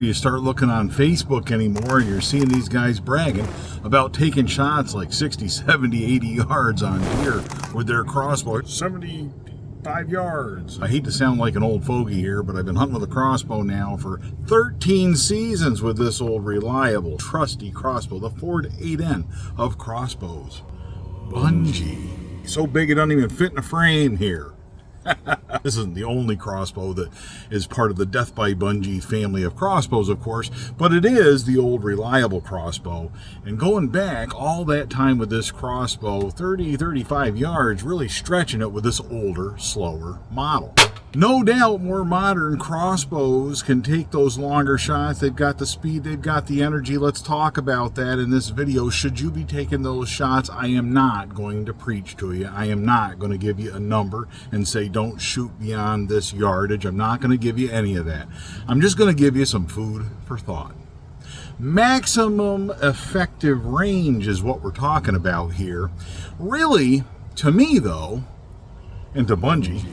You start looking on Facebook anymore and you're seeing these guys bragging about taking shots like 60, 70, 80 yards on deer with their crossbow. 75 yards. I hate to sound like an old fogey here, but I've been hunting with a crossbow now for 13 seasons with this old reliable, trusty crossbow, the Ford 8N of Crossbows. Bunjie. So big it doesn't even fit in a frame here. This isn't the only crossbow that is part of the Death by Bunjie family of crossbows, of course, but it is the old reliable crossbow. And going back all that time with this crossbow, 30, 35 yards, really stretching it with this older, slower model. No doubt more modern crossbows can take those longer shots. They've got the speed, they've got the energy. Let's talk about that in this video. Should you be taking those shots? I am not going to preach to you. I am not going to give you a number and say don't shoot beyond this yardage. I'm not going to give you any of that. I'm just going to give you some food for thought. Maximum effective range is what we're talking about here. Really, to me though, and to Bunjie,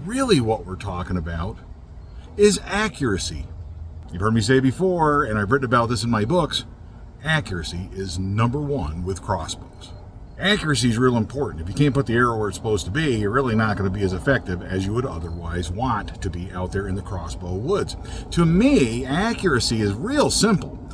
really what we're talking about is accuracy. You've heard me say before, and I've written about this in my books, accuracy is number one with crossbows. Accuracy is real important. If you can't put the arrow where it's supposed to be, you're really not going to be as effective as you would otherwise want to be out there in the crossbow woods. To me, accuracy is real simple.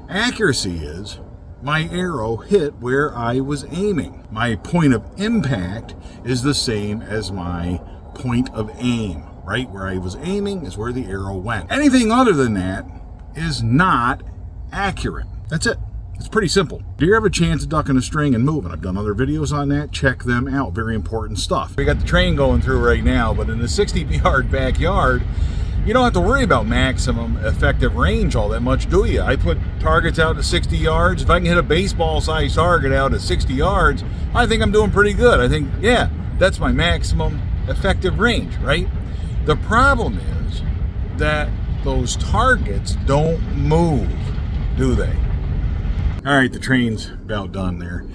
Accuracy is my arrow hit where I was aiming. My point of impact is the same as my point of aim. Right where I was aiming is where the arrow went. Anything other than that is not accurate. That's it. It's pretty simple. Deer have a chance of ducking a string and moving. I've done other videos on that. Check them out. Very important stuff. We got the train going through right now, but in the 60-yard backyard, you don't have to worry about maximum effective range all that much, do you? I put targets out at 60 yards. If I can hit a baseball-sized target out at 60 yards, I think I'm doing pretty good. I think, yeah, that's my maximum effective range, right? The problem is that those targets don't move, do they? All right, the train's about done there.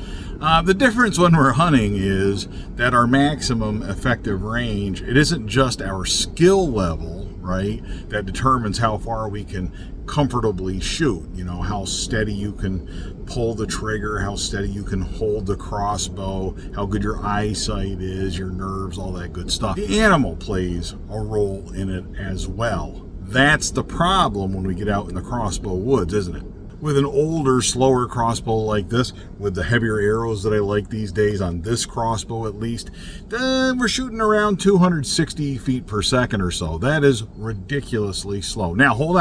The difference when we're hunting is that our maximum effective range, it isn't just our skill level, right, that determines how far we can comfortably shoot. You know, how steady you can pull the trigger, how steady you can hold the crossbow, how good your eyesight is, your nerves, all that good stuff. The animal plays a role in it as well. That's the problem when we get out in the crossbow woods, isn't it? With an older, slower crossbow like this, with the heavier arrows that I like these days on this crossbow at least, then we're shooting around 260 feet per second or so. That is ridiculously slow. Now, hold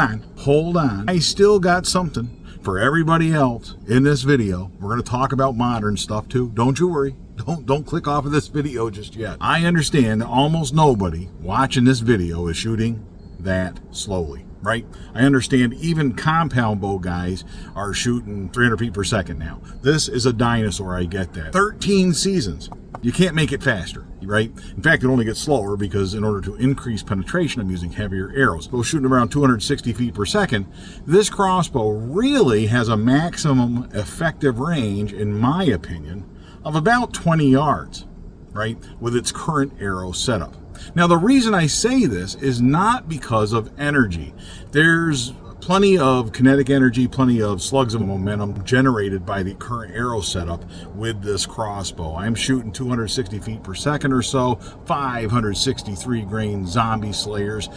on. I still got something for everybody else in this video. We're going to talk about modern stuff too. Don't you worry. Don't click off of this video just yet. I understand that almost nobody watching this video is shooting that slowly. Right? I understand even compound bow guys are shooting 300 feet per second now. This is a dinosaur, I get that. 13 seasons. You can't make it faster, right? In fact, it only gets slower because in order to increase penetration, I'm using heavier arrows. So shooting around 260 feet per second, this crossbow really has a maximum effective range, in my opinion, of about 20 yards, right? With its current arrow setup. Now, the reason I say this is not because of energy. There's plenty of kinetic energy, plenty of slugs of momentum generated by the current arrow setup with this crossbow. I'm shooting 260 feet per second or so, 563 grain zombie slayers.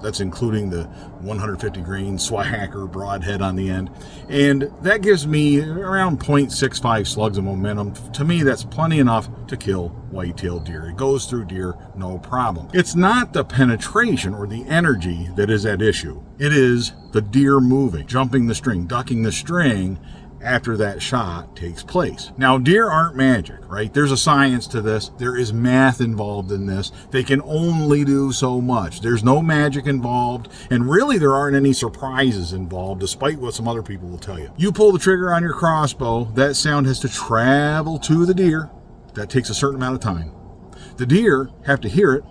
That's including the 150 grain swhacker broadhead on the end. And that gives me around 0.65 slugs of momentum. To me, that's plenty enough to kill white-tailed deer. It goes through deer, no problem. It's not the penetration or the energy that is at issue. It is the deer moving, jumping the string, ducking the string after that shot takes place. Now, deer aren't magic, right? There's a science to this. There is math involved in this. They can only do so much. There's no magic involved, and really there aren't any surprises involved, despite what some other people will tell you. You pull the trigger on your crossbow, that sound has to travel to the deer. That takes a certain amount of time. The deer have to hear it,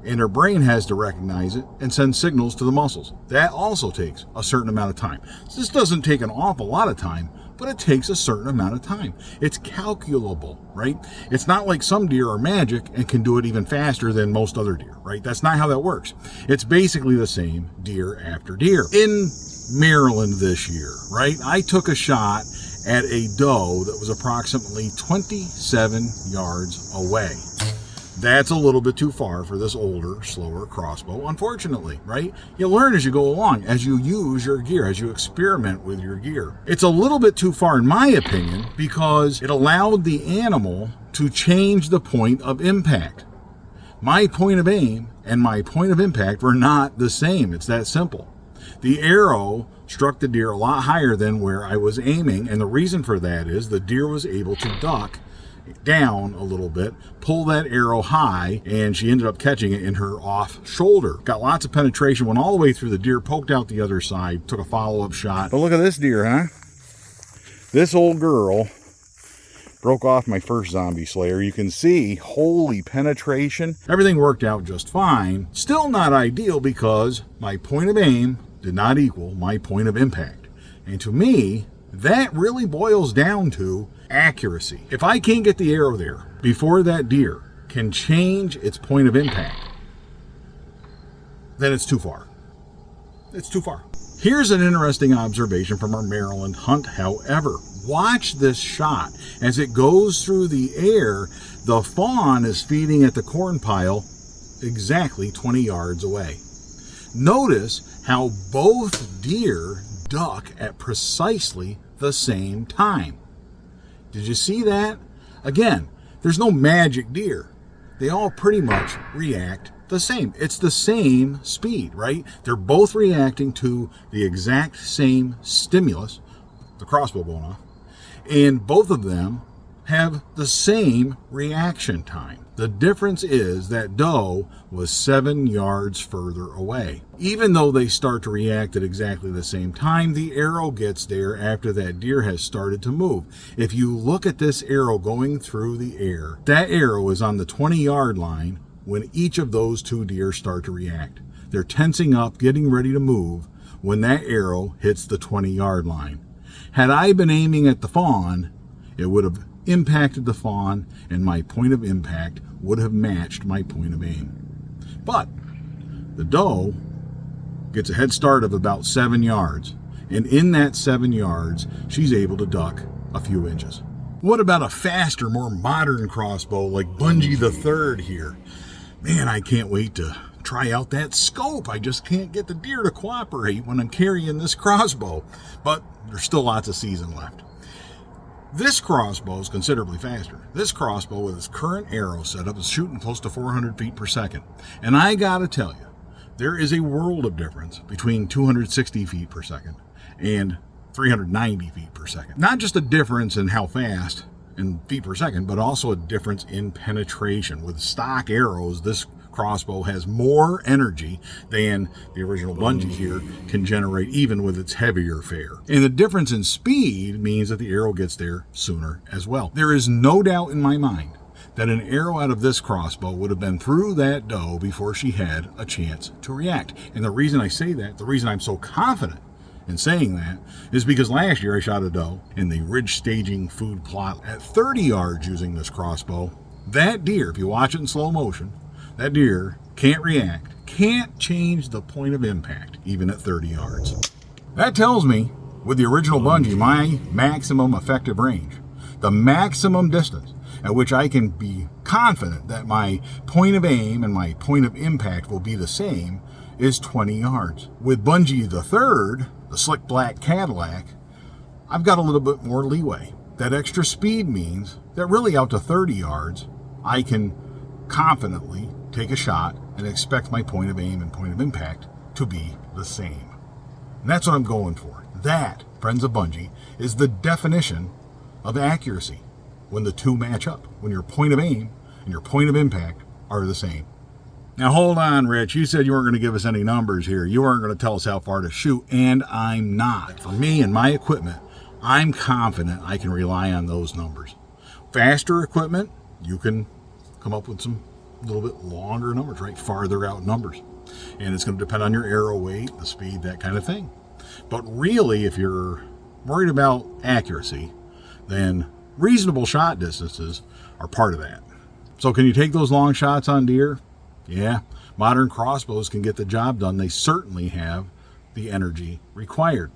and their brain has to recognize it and send signals to the muscles. That also takes a certain amount of time. So this doesn't take an awful lot of time, but it takes a certain amount of time. It's calculable, right? It's not like some deer are magic and can do it even faster than most other deer, right? That's not how that works. It's basically the same deer after deer. In Maryland this year, right? I took a shot at a doe that was approximately 27 yards away. That's a little bit too far for this older, slower crossbow, unfortunately, right? You learn as you go along, as you use your gear, as you experiment with your gear. It's a little bit too far, in my opinion, because it allowed the animal to change the point of impact. My point of aim and my point of impact were not the same. It's that simple. The arrow struck the deer a lot higher than where I was aiming, and the reason for that is the deer was able to duck down a little bit, pull that arrow high, and she ended up catching it in her off shoulder. Got lots of penetration, went all the way through the deer, poked out the other side, took a follow-up shot. But look at this deer, huh? This old girl broke off my first zombie slayer. You can see, holy penetration. Everything worked out just fine. Still not ideal because my point of aim did not equal my point of impact. And to me, that really boils down to accuracy. If I can't get the arrow there before that deer can change its point of impact, then it's too far. It's too far. Here's an interesting observation from our Maryland hunt, however. Watch this shot. As it goes through the air, the fawn is feeding at the corn pile exactly 20 yards away. Notice how both deer duck at precisely the same time. Did you see that? Again, there's no magic deer. They all pretty much react the same. It's the same speed, right? They're both reacting to the exact same stimulus, the crossbow going off, and both of them have the same reaction time. The difference is that doe was 7 yards further away. Even though they start to react at exactly the same time, the arrow gets there after that deer has started to move. If you look at this arrow going through the air, that arrow is on the 20-yard line when each of those two deer start to react. They're tensing up, getting ready to move when that arrow hits the 20-yard line. Had I been aiming at the fawn, it would have impacted the fawn, and my point of impact would have matched my point of aim. But the doe gets a head start of about 7 yards, and in that 7 yards, she's able to duck a few inches. What about a faster, more modern crossbow like Bunjie III here? Man, I can't wait to try out that scope. I just can't get the deer to cooperate when I'm carrying this crossbow, but there's still lots of season left. This crossbow is considerably faster. This crossbow with its current arrow setup is shooting close to 400 feet per second. And I gotta tell you, there is a world of difference between 260 feet per second and 390 feet per second. Not just a difference in how fast in feet per second, but also a difference in penetration. With stock arrows, this crossbow has more energy than the original Bunjie here can generate, even with its heavier fare. And the difference in speed means that the arrow gets there sooner as well. There is no doubt in my mind that an arrow out of this crossbow would have been through that doe before she had a chance to react. And the reason I say that, the reason I'm so confident in saying that, is because last year I shot a doe in the ridge staging food plot at 30 yards using this crossbow. That deer, if you watch it in slow motion, that deer can't react, can't change the point of impact, even at 30 yards. That tells me, with the original Bunjie, my maximum effective range, the maximum distance at which I can be confident that my point of aim and my point of impact will be the same, is 20 yards. With Bunjie III, the slick black Cadillac, I've got a little bit more leeway. That extra speed means that really out to 30 yards, I can confidently take a shot and expect my point of aim and point of impact to be the same. And that's what I'm going for. That, Friends of Bunjie, is the definition of accuracy when the two match up, when your point of aim and your point of impact are the same. Now hold on, Rich. You said you weren't going to give us any numbers here. You weren't going to tell us how far to shoot, and I'm not. For me and my equipment, I'm confident I can rely on those numbers. Faster equipment, you can come up with some little bit longer numbers, right? Farther out numbers. And it's going to depend on your arrow weight, the speed, that kind of thing. But really, if you're worried about accuracy, then reasonable shot distances are part of that. So can you take those long shots on deer? Yeah, modern crossbows can get the job done. They certainly have the energy required.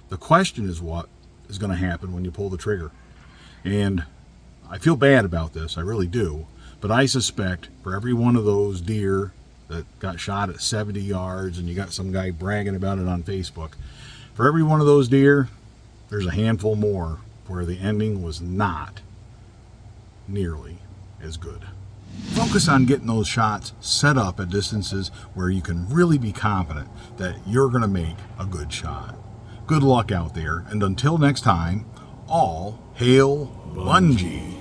The question is what is going to happen when you pull the trigger. And I feel bad about this, I really do, but I suspect for every one of those deer that got shot at 70 yards, and you got some guy bragging about it on Facebook, for every one of those deer, there's a handful more where the ending was not nearly as good. Focus on getting those shots set up at distances where you can really be confident that you're going to make a good shot. Good luck out there, and until next time, all hail Bunjie.